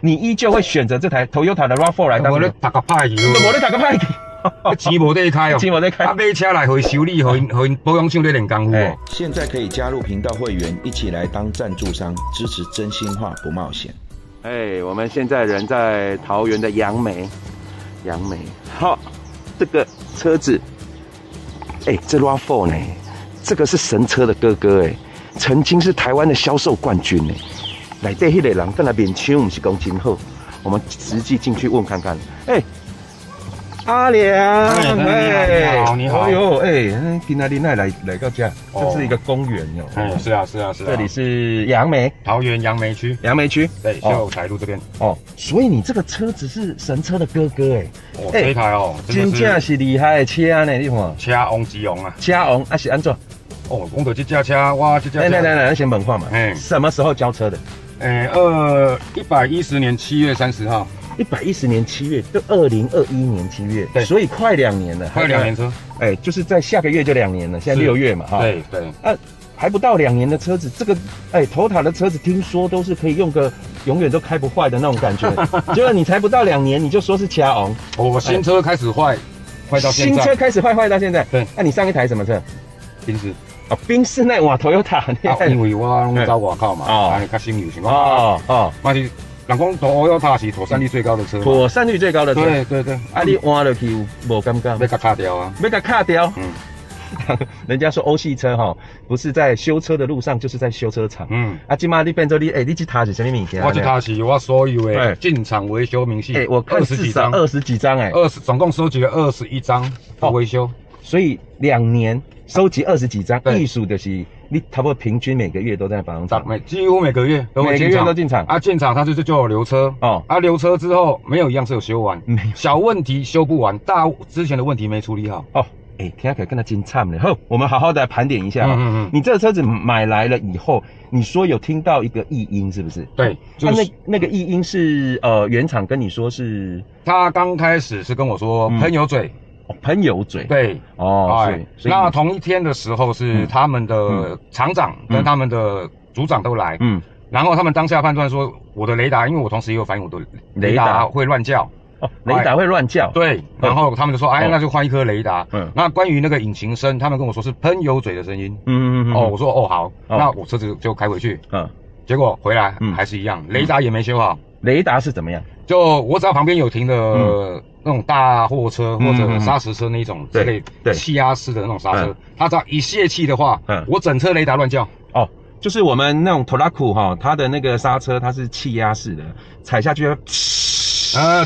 你依旧会选择这台 Toyota 的 RAV4 来当？我咧读个派去，我咧打个派去，钱无得开哦，钱无得开。啊，买车来回修理，回保养厂咧练功夫哦。现在可以加入频道会员，一起来当赞助商，支持真心话不冒险。我们现在人在桃园的杨梅，好，这个车子，这 RAV4 呢，这个是神车的哥哥曾经是台湾的销售冠军内底迄个人跟他面抢，不是讲真好。我们实际进去问看看。阿良，你好，哎呦，今天你来到这，这是一个公园哦。是啊。这里是杨梅，桃园杨梅区。对，秀才路这边。所以你这个车子是神车的哥哥这台真正是厉害的车呢，你看。车王之王啊。车王啊是安怎？讲到这架车，哇，这架车。来，先问话嘛。什么时候交车的？110年7月30号。110年7月，就2021年7月，对，所以快2年了，快2年车，就是在下个月就2年了，现在6月嘛，哈，对，还不到2年的车子，这个Toyota的车子听说都是可以用个永远都开不坏的那种感觉，结果你才不到2年，你就说是掐红，我新车开始坏到现在，新车开始坏到现在，对，那你上一台什么车？宾士。宾士那哇，Toyota，因为我拢走外口嘛，安尼较省油，嘛是。人讲Toyota是妥善率最高的车，妥善率最高的车，对。你换落去有无感觉？要甲卡掉啊！要甲卡掉。人家说欧系车不是在修车的路上，就是在修车厂。今嘛你变做你这台是什么物件？我这台是我所有的进厂维修明细。我看至少20几张总共收集了21张维修，所以2年收集20几张，艺术的是。你差不多平均每个月都在保养厂，几乎每个月都进厂啊。进厂他就有留车留车之后没有一样是有修完，小问题修不完，之前的问题没处理好听起来跟他真惨了。好，我们好好的盘点一下你这个车子买来了以后，你说有听到一个异音是不是？对，那个异音是原厂跟你说是，他刚开始是跟我说喷油嘴。喷油嘴，对那同一天的时候是他们的厂长跟他们的组长都来，然后他们当下判断说我的雷达，因为我同时也有反映我的雷达会乱叫，雷达会乱叫，对，然后他们就说那就换一颗雷达，那关于那个引擎声，他们跟我说是喷油嘴的声音，我说好，那我车子就开回去，结果回来还是一样，雷达也没修好。雷达是怎么样？就我只要旁边有停的那种大货车或者砂石车那种之类气压式的那种刹车，它只要一泄气的话，我整车雷达乱叫。就是我们那种 Toraku 它的那个刹车它是气压式的，踩下去会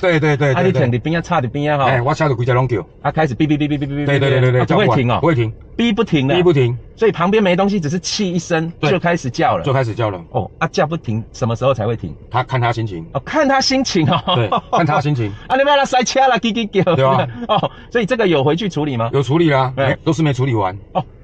对，你停在边插在边我车就规只拢叫，它开始哔哔哔哔哔哔哔，对，不会停不会停，逼不停，所以旁边没东西，只是气一声就开始叫了，叫不停，什么时候才会停？看他心情，看他心情对，看他心情。你不要来塞车了，叫，对吧？所以这个有回去处理吗？有处理啊，都是没处理完。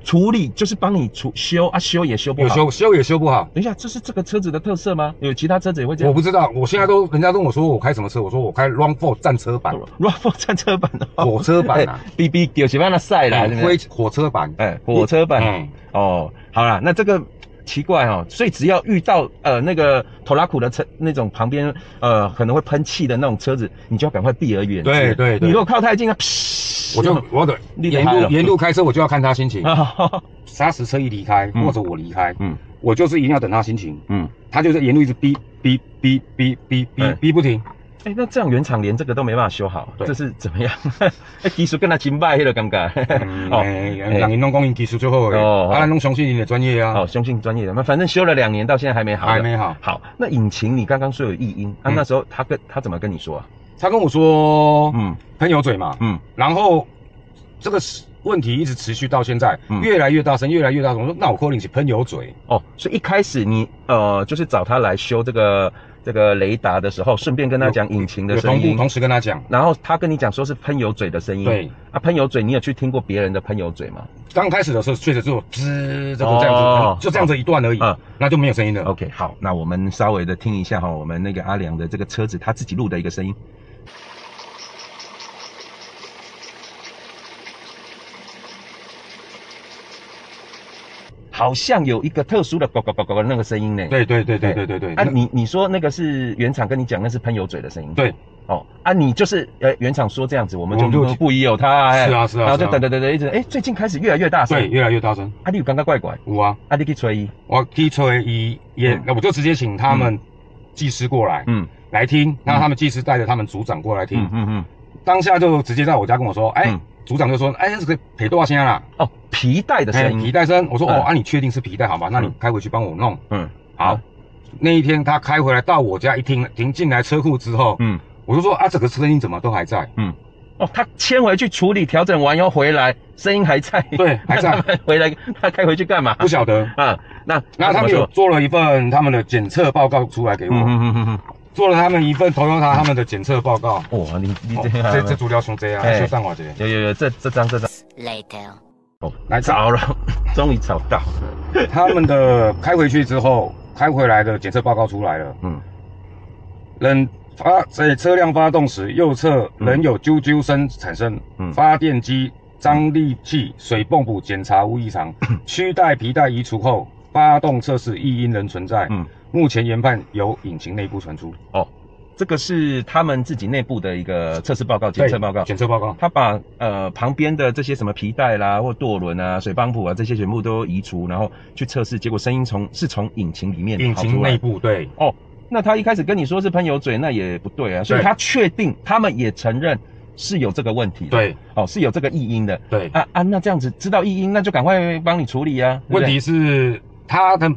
处理就是帮你修修也修不好，修也修不好。等一下，这是这个车子的特色吗？有其他车子也会这样？我不知道，我现在人家跟我说我开什么车，我说我开 RAV4 战车版，RAV4 战车版火车版BB 就是把它晒了，火车版，火车版，好啦，那这个奇怪所以只要遇到那个Toraku的车那种旁边可能会喷气的那种车子，你就要赶快避而远之。对，你如果靠太近我的沿路开车我就要看他心情，砂石车一离开或者我离开，我就是一定要等他心情，他就是沿路一直哔不停。那这样原厂连这个都没办法修好，这是怎么样？技术跟他真歹，那个感觉。人拢讲因技术最好的，咱拢相信你的专业啊。相信专业的。那反正修了2年，到现在还没好。还没好。好，那引擎你刚刚说有异音，那时候他怎么跟你说啊？他跟我说，喷油嘴嘛，然后这个问题一直持续到现在，越来越大声。我说那我可能是喷油嘴。所以一开始你就是找他来修这个雷达的时候，顺便跟他讲引擎的声音，同时跟他讲，然后他跟你讲说是喷油嘴的声音。对，喷油嘴你有去听过别人的喷油嘴吗？刚开始的时候确实只有吱，这样子，就这样子一段而已，那就没有声音了。OK， 好，那我们稍微的听一下我们那个阿良的这个车子他自己录的一个声音。好像有一个特殊的咕咕咕咕的那个声音呢。对。啊，你说那个是原厂跟你讲那是喷油嘴的声音。对。哦啊，你就是原厂说这样子，我们就不疑有他。是啊。然后就等，一直最近开始越来越大声。对，越来越大声。啊，你有感觉怪怪？有啊。啊，你去吹伊？我去吹伊也，我就直接请他们技师过来，来听。那他们技师带着他们组长过来听。当下就直接在我家跟我说，组长就说，这个皮多少声啦？哦，皮带的声音，皮带声。我说你确定是皮带好吗？那你开回去帮我弄。好。那一天他开回来到我家一停进来车库之后，我就说这个声音怎么都还在？他牵回去处理调整完以后回来，声音还在。对，还在。回来他开回去干嘛？不晓得啊。那他们有做了一份他们的检测报告出来给我。做了他们一份Toyota他们的检测报告。哇，你这资料像这样，就上我这里。有，这张。Later。来找了，终于找到。他们的开回去之后，开回来的检测报告出来了。在车辆发动时，右侧仍有啾啾声产生。发电机、张力器、水泵补检查无异常。驱带皮带移除后，发动测试异音仍存在。目前研判由引擎内部传出。这个是他们自己内部的一个测试报告、检测报告。他把旁边的这些什么皮带啦，或舵轮啊、水泵浦啊这些全部都移除，然后去测试，结果声音是从引擎里面跑出来。引擎内部对。那他一开始跟你说是喷油嘴，那也不对啊，所以他确定，他们也承认是有这个问题的。对。是有这个异音的。对。那这样子知道异音，那就赶快帮你处理啊。问题是他的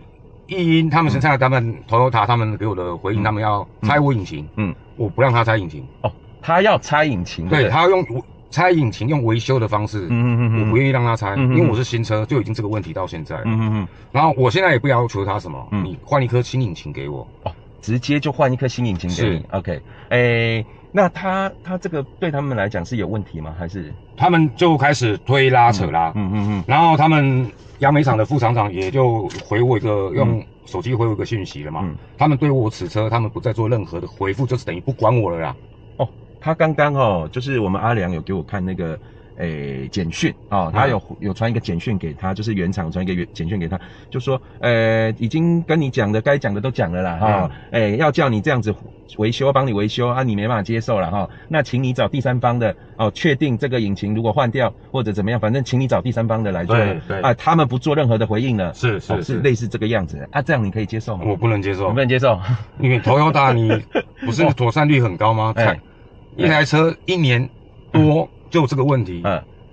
异音，他们现在他们 Toyota 他们给我的回应，他们要拆我引擎。我不让他拆引擎。他要拆引擎。对，他要用拆引擎用维修的方式。我不愿意让他拆，因为我是新车，就已经这个问题到现在了。然后我现在也不要求他什么，你换一颗新引擎给我。直接就换一颗新引擎给你。OK。那他这个对他们来讲是有问题吗？还是他们就开始推拉扯拉？然后他们杨梅厂的副厂长也就回我一个用手机回我一个讯息了嘛。他们对我此车他们不再做任何的回复，就是等于不管我了啦。他刚刚就是我们阿良有给我看那个简讯他有传一个简讯给他，就是原厂传一个简讯给他，就说已经跟你讲的该讲的都讲了啦要叫你这样子维修，帮你维修你没办法接受了那请你找第三方的确定这个引擎如果换掉或者怎么样，反正请你找第三方的来做。对他们不做任何的回应了。是类似这个样子这样你可以接受吗？我不能接受。你不能接受？因为Toyota你不是妥善率很高吗？一台车1年多就这个问题。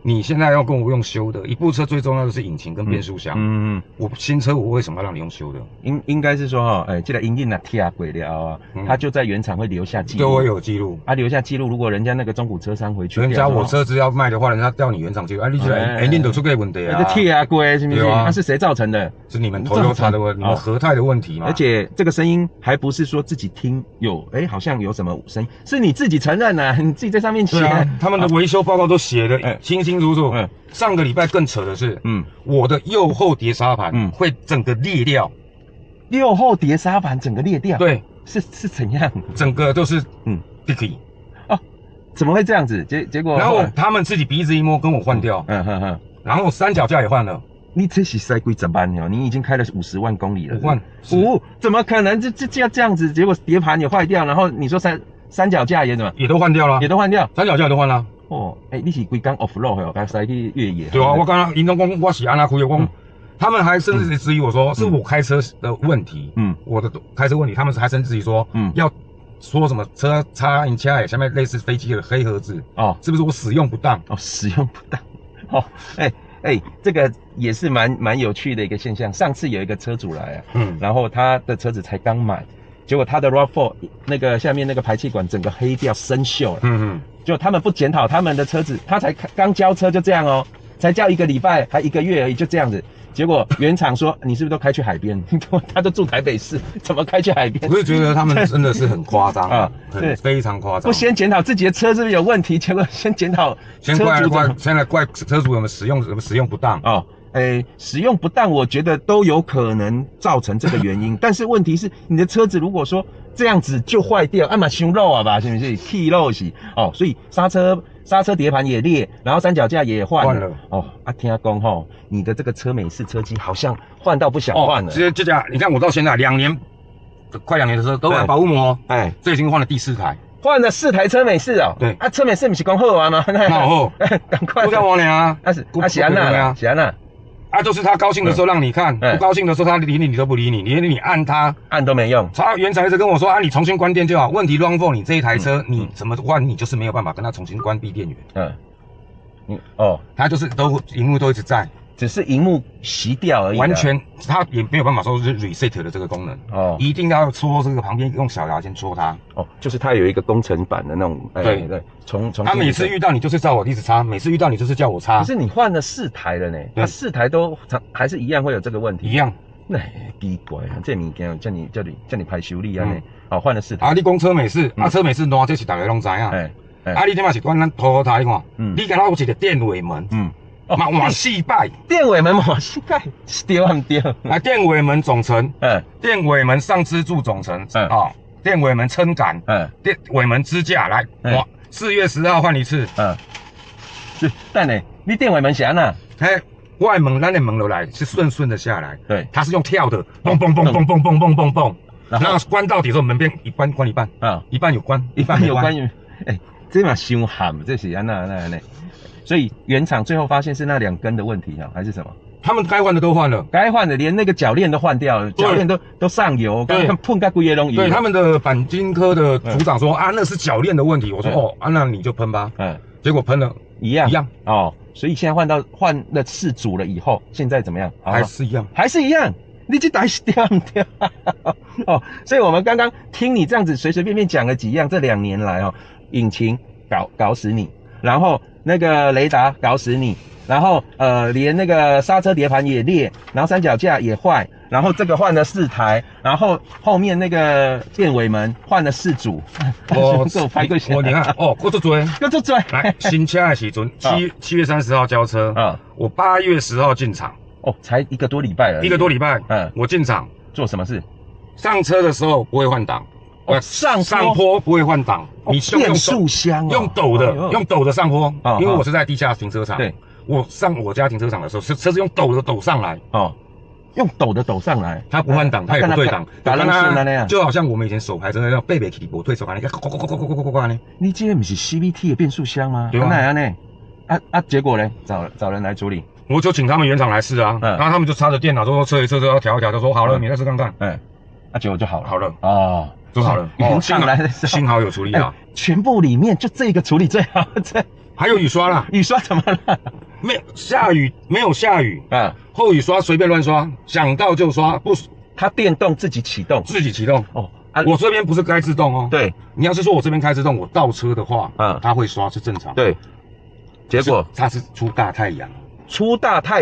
你现在要跟我用修的，一部车最重要的是引擎跟变速箱。我新车我为什么要让你用修的？应该是说这个引擎贴过了他就在原厂会留下记录。对，我有记录。留下记录，如果人家那个中古车商回去，人家我车子要卖的话，人家调你原厂记录。你觉得你都出个问题这贴过是不是？那是谁造成的？是你们Toyota的问题，你们和泰的问题嘛？而且这个声音还不是说自己听有好像有什么声音，是你自己承认你自己在上面写。他们的维修报告都写的清清楚楚。上个礼拜更扯的是，我的右后碟刹盘会整个裂掉。右后碟刹盘整个裂掉？对，是怎样？整个都是dicky。怎么会这样子？结果，然后他们自己鼻子一摸，跟我换掉。然后三脚架也换了。你这是塞几十万哦？你已经开了50万公里了。换怎么可能？这样子，结果碟盘也坏掉，然后你说三脚架也怎么？也都换掉了。也都换掉，三脚架也都换了。你是规工 off road 该塞去越野？对啊，我刚刚因讲我是安那开的，他们还甚至质疑我说是我开车的问题，我的开车问题，他们还甚至于说，要说什么车插引擎下面类似飞机的黑盒子是不是我使用不当？使用不当这个也是蛮有趣的一个现象。上次有一个车主来然后他的车子才刚买。结果他的 RAV4 那个下面那个排气管整个黑掉生锈了，就他们不检讨他们的车子，他才刚交车就这样才交1个礼拜还1个月而已就这样子，结果原厂说你是不是都开去海边？他都住台北市，怎么开去海边？我就觉得他们真的是很夸张非常夸张。不先检讨自己的车是不是有问题，结果先检讨车主现在怪车主有没有使用不当使用不当，我觉得都有可能造成这个原因。但是问题是，你的车子如果说这样子就坏掉，啊嘛伤肉啊吧，是不是？气肉是哦，所以刹车碟盘也裂，然后三脚架也换了哦。啊，听讲吼，你的这个车美式车机好像换到不想换了。这家你看我到现在快2年的时候都有保护膜，哎，这已经换了第4台。换了4台车美式哦。对啊，车美式不是讲好啊吗？那好，赶快。不叫我俩啊，是安娜啦，是安娜。啊，就是他高兴的时候让你看，不高兴的时候他理你都不理你，你按他按都没用。他原厂一直跟我说啊，你重新关电就好。问题 run for 你这一台车，你怎么换你就是没有办法跟他重新关闭电源。他就是萤幕都一直在。只是萤幕熄掉而已，完全它也没有办法说是 reset 的这个功能哦，一定要戳这个旁边用小牙签戳它哦，就是它有一个工程版的那种，对，他每次遇到你就是叫我一直插，每次遇到你就是叫我插。可是你换了4台了呢，它4台都还是一样会有这个问题，一样，那奇怪啊，这物件叫你排修理啊呢，哦，换了4台。啊，你讲车美式，车美式烂，这是大家拢知影，你这嘛是管咱拖台看，你敢若有一个电尾门，换4摆，电尾门换4摆，对不对？啊，电尾门总成，电尾门上支柱总成，电尾门撑杆，电尾门支架来，4月10号换一次，是，但呢，你电尾门是安哪？外门咱的门落来是顺的下来，对，它是用跳的，嘣嘣嘣嘣嘣嘣嘣嘣嘣，然后关到底之后门边关一半，一半有关，一半没关，这嘛伤喊，这是安那。所以原厂最后发现是那2根的问题啊，还是什么？他们该换的都换了，该换的连那个铰链都换掉了，铰链都上油，刚刚碰个规也拢油。对，他们的钣金科的组长说啊，那是铰链的问题。我说那你就喷吧。结果喷了一样哦。所以现在换了4组了以后，现在怎么样？还是一样，还是一样。你这台是掉哦。所以我们刚刚听你这样子随随便便讲了几样，这2年来哦，引擎搞死你，然后那个雷达搞死你，然后连那个刹车碟盘也裂，然后三脚架也坏，然后这个换了4台，然后后面那个电尾门换了4组。我拍过去。你看够做多，够做多。来，新车的时阵，7月30号交车，我8月10号进场。才1个多礼拜了。1个多礼拜，我进场做什么事？上车的时候不会换挡。上坡不会换挡，你变速箱用陡的上坡，因为我是在地下停车场。对，我上我家停车场的时候，车是用陡的陡上来，用陡的陡上来，它不换挡，它也不对挡，打浪式那样，就好像我们以前手排车那样背起我退手盘，你看，呢？你这不是 CVT 的变速箱吗？对啊，呢？结果呢？找人来处理，我就请他们原厂来试啊，然后他们就插着电脑，就说测一测，要调一调，就说好了，你再试看看，结果就好了，好了哦。做好了，原厂来的时候幸好有处理啊，全部里面就这个处理最好，还有雨刷啦，雨刷怎么了？没有下雨后雨刷随便乱刷，想到就刷，不，它电动自己启动我这边不是该自动哦，对，你要是说我这边开自动，我倒车的话，它会刷是正常，对，结果它是出大太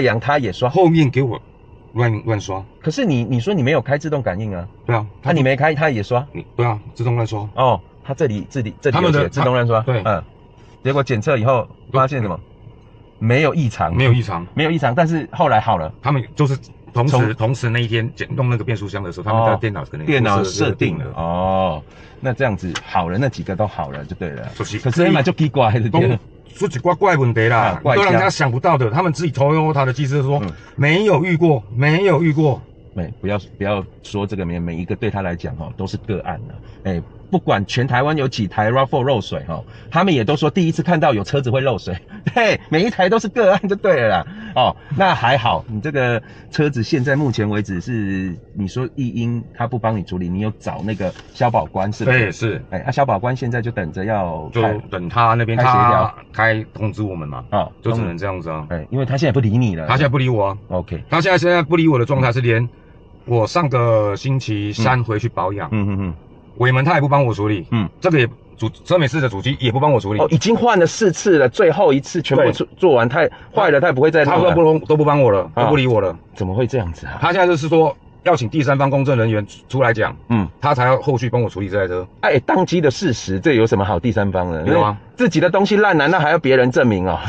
阳它也刷，后面给我乱刷。可是你说你没有开自动感应啊？对啊，你没开它也刷？对啊，自动乱刷。它这里有写自动乱刷。对，结果检测以后发现什么？没有异常，但是后来好了。他们就是同时那一天弄那个变速箱的时候，他们在电脑设定了。那这样子好了，那几个都好了就对了。可是嘛就奇怪的对。出几怪问题啦，都让人家想不到的。他们自己Toyota的技师说没有遇过。不要说这个每一个对他来讲都是个案了。不管全台湾有几台 RAV4 漏水他们也都说第一次看到有车子会漏水。对，每一台都是个案就对了啦。那还好，你这个车子现在目前为止是你说异音他不帮你处理，你有找那个消保官是不是？对，是。消保官现在就等着就等他那边他开通知我们嘛。就只能这样子啊。因为他现在不理你了。他现在不理我啊。OK。他现在不理我的状态是连我上个星期3回去保养。尾门他也不帮我处理，这个也车美式的主机也不帮我处理。已经换了4次了，最后一次全部做完，太坏了，他也不会再弄了。他都不帮我了，都不理我了。怎么会这样子啊？他现在就是说要请第三方公证人员出来讲，他才要后续帮我处理这台车。当机的事实，这有什么好第三方的？有啊，自己的东西烂，难道还要别人证明哦？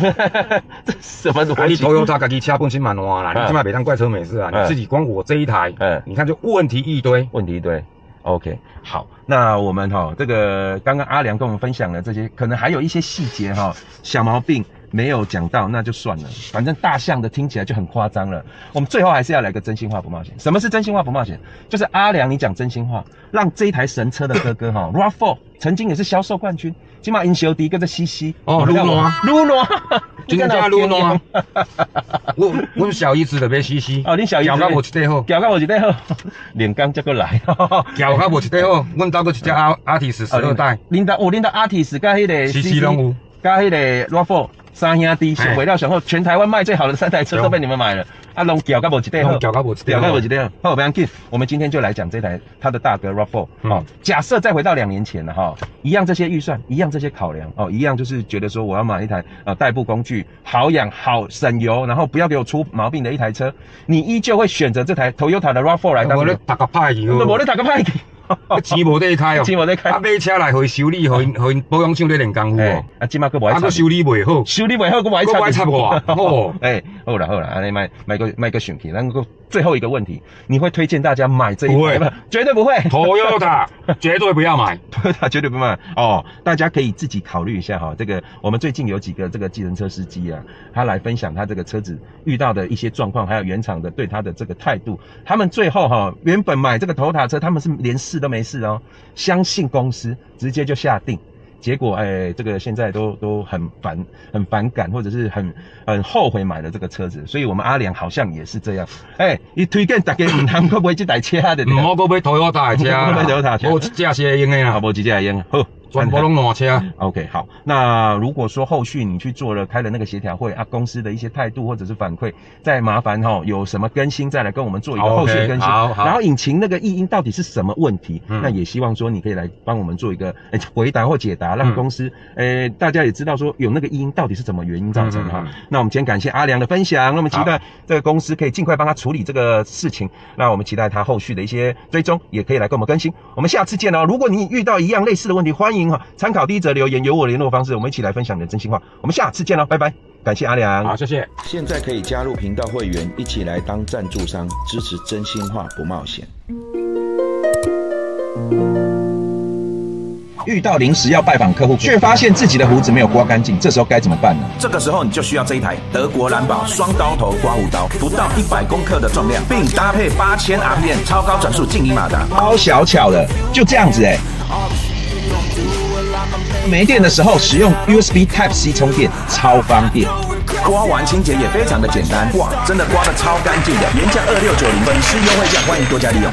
这什么逻辑？你Toyota自己车本身蛮烂啦，你起码别当怪车美式啊！你自己光我这一台，你看就问题一堆。OK， 好，那我们这个刚刚阿良跟我们分享了这些，可能还有一些细节小毛病没有讲到，那就算了，反正大象的听起来就很夸张了。我们最后还是要来个真心话不冒险。什么是真心话不冒险？就是阿良你讲真心话，让这一台神车的哥哥RAV4 曾经也是销售冠军，起码因小弟跟着西西鲁诺，真正鲁诺。我小姨子就买西西，你小姨子脚甲无一块好，脚甲无一块好，连刚才过来，脚甲无一块好，阮兜佫一只阿提斯12代，恁兜阿提斯甲迄个西西拢有，甲迄个 RAV4 三兄弟上尾料雄厚，全台湾卖最好的3台车都被你们买了。拢脚甲无一块好，脚甲无一块好。好，不要紧，我们今天就来讲这台他的大哥 RAV4。假设再回到2年前了一样这些预算，一样这些考量一样就是觉得说我要买一台代步工具，好养好省油，然后不要给我出毛病的一台车，你依旧会选择这台 Toyota 的 RAV4 来当。我咧打个派去，我咧打个派去。钱无得开钱无得开。买车来互伊修理，互因保养厂咧练功夫即马佫无爱插。佫修理袂好，佫爱插我。好啦，安尼卖个选题，咱个最后一个问题，你会推荐大家买这一台吗？绝对不会。Toyota 绝对不要买，Toyota 绝对不买大家可以自己考虑一下这个我们最近有几个这个计程车司机他来分享他这个车子遇到的一些状况，还有原厂的对他的这个态度。他们最后原本买这个Toyota车，他们是连试都没试相信公司直接就下定。结果这个现在都很反感，或者是很后悔买了这个车子，所以我们阿良好像也是这样。伊推荐大家唔通去买这台车的，唔好去买Toyota的车，无一只是会用的啦，无一只会用。好。全部拢烂车。OK， 好。那如果说后续你去开了那个协调会公司的一些态度或者是反馈，再麻烦有什么更新再来跟我们做一个后续更新。好。然后引擎那个异音到底是什么问题？那也希望说你可以来帮我们做一个回答或解答，让公司大家也知道说有那个异音到底是什么原因造成的那我们今天感谢阿良的分享，那我们期待这个公司可以尽快帮他处理这个事情。那我们期待他后续的一些追踪，也可以来跟我们更新。我们下次见如果你遇到一样类似的问题，欢迎参考第一则留言，有我联络方式，我们一起来分享你的真心话。我们下次见拜拜，感谢阿良。好，谢谢。现在可以加入频道会员，一起来当赞助商，支持真心话不冒险。遇到临时要拜访客户，却发现自己的胡子没有刮干净，这时候该怎么办呢？这个时候你就需要这一台德国蓝宝双刀头刮胡刀，不到100公克的重量，并搭配8000 RPM 超高转速静音马达，超小巧的，就这样子没电的时候使用 USB Type-C 充电，超方便。刮完清洁也非常的简单，哇，真的刮得超干净的，原价2690，本次优惠价欢迎多加利用。